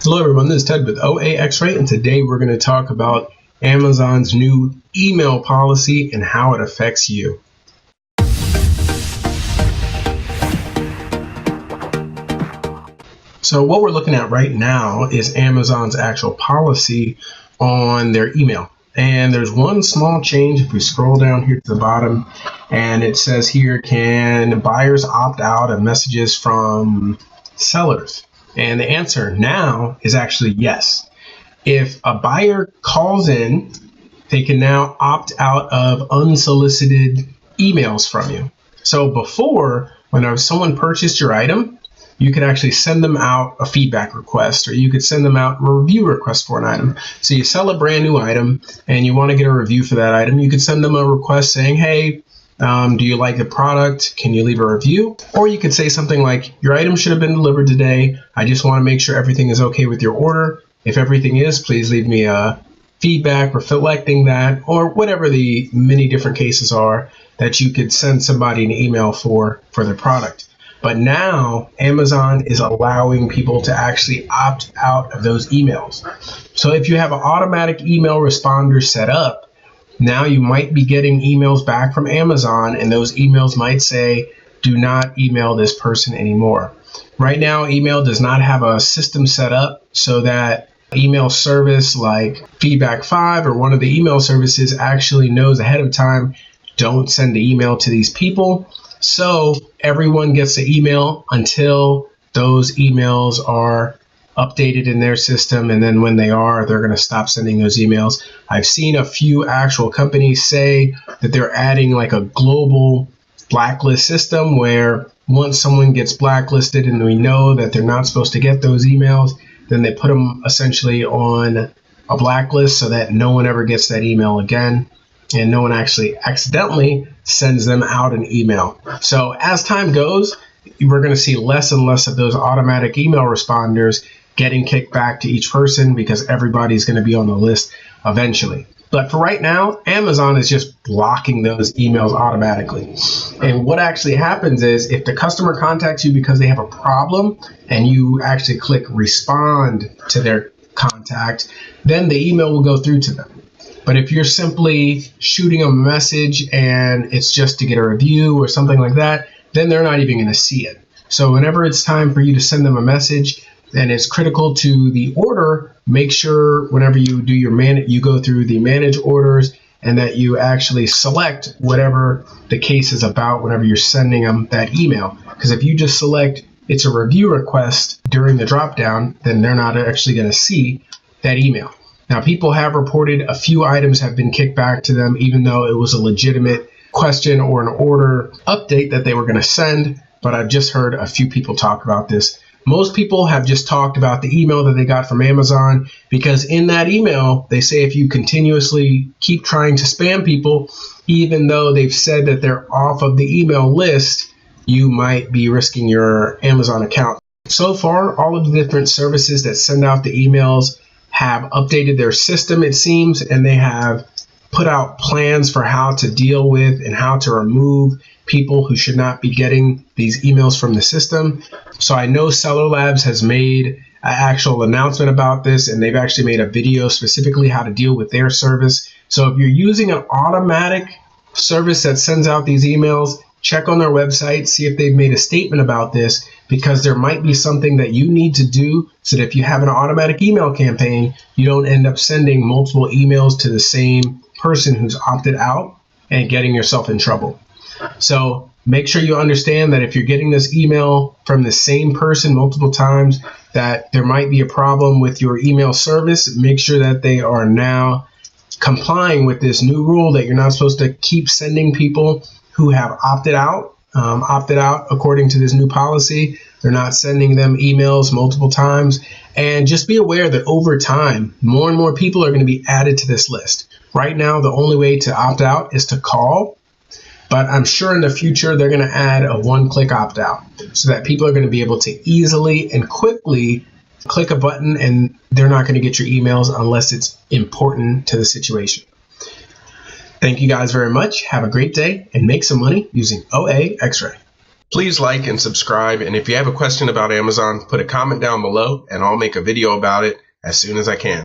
Hello everyone, this is Ted with OAXRAY, and today we're going to talk about Amazon's new email policy and how it affects you. So what we're looking at right now is Amazon's actual policy on their email. And there's one small change if we scroll down here to the bottom, and it says here, can buyers opt out of messages from sellers? And the answer now is actually yes. If a buyer calls in, they can now opt out of unsolicited emails from you. So before, when someone purchased your item, you could actually send them out a feedback request, or you could send them out a review request for an item. So you sell a brand new item and you want to get a review for that item. You could send them a request saying, hey, do you like the product? Can you leave a review? Or you could say something like, your item should have been delivered today. I just want to make sure everything is okay with your order. If everything is, please leave me a feedback reflecting that, or whatever the many different cases are that you could send somebody an email for their product. But now Amazon is allowing people to actually opt out of those emails. So if you have an automatic email responder set up, now you might be getting emails back from Amazon, and those emails might say, do not email this person anymore. Right now, email does not have a system set up so that email service like Feedback 5 or one of the email services actually knows ahead of time, don't send the email to these people. So everyone gets the email until those emails are updated in their system, and then when they are, they're going to stop sending those emails. I've seen a few actual companies say that they're adding like a global blacklist system where once someone gets blacklisted and we know that they're not supposed to get those emails, then they put them essentially on a blacklist so that no one ever gets that email again, and no one actually accidentally sends them out an email. So as time goes, we're going to see less and less of those automatic email responders getting kicked back to each person because everybody's going to be on the list eventually. But for right now, Amazon is just blocking those emails automatically. And what actually happens is if the customer contacts you because they have a problem and you actually click respond to their contact, then the email will go through to them. But if you're simply shooting a message and it's just to get a review or something like that, then they're not even going to see it. So whenever it's time for you to send them a message and it's critical to the order, make sure whenever you do you go through the manage orders and that you actually select whatever the case is about whenever you're sending them that email. Because if you just select it's a review request during the drop down, then they're not actually going to see that email. Now, people have reported a few items have been kicked back to them, even though it was a legitimate question or an order update that they were going to send. But I've just heard a few people talk about this. Most people have just talked about the email that they got from Amazon, because in that email, they say if you continuously keep trying to spam people, even though they've said that they're off of the email list, you might be risking your Amazon account. So far, all of the different services that send out the emails have updated their system, it seems, and they have put out plans for how to deal with and how to remove people who should not be getting these emails from the system. So I know Seller Labs has made an actual announcement about this, and they've actually made a video specifically how to deal with their service. So if you're using an automatic service that sends out these emails, check on their website, see if they've made a statement about this, because there might be something that you need to do so that if you have an automatic email campaign, you don't end up sending multiple emails to the same person who's opted out and getting yourself in trouble. So make sure you understand that if you're getting this email from the same person multiple times, that there might be a problem with your email service. Make sure that they are now complying with this new rule that you're not supposed to keep sending people who have opted out according to this new policy. They're not sending them emails multiple times. And just be aware that over time, more and more people are going to be added to this list. Right now, the only way to opt out is to call. But I'm sure in the future, they're going to add a one-click opt-out so that people are going to be able to easily and quickly click a button, and they're not going to get your emails unless it's important to the situation. Thank you guys very much. Have a great day and make some money using OAXRAY. Please like and subscribe, and if you have a question about Amazon, put a comment down below and I'll make a video about it as soon as I can.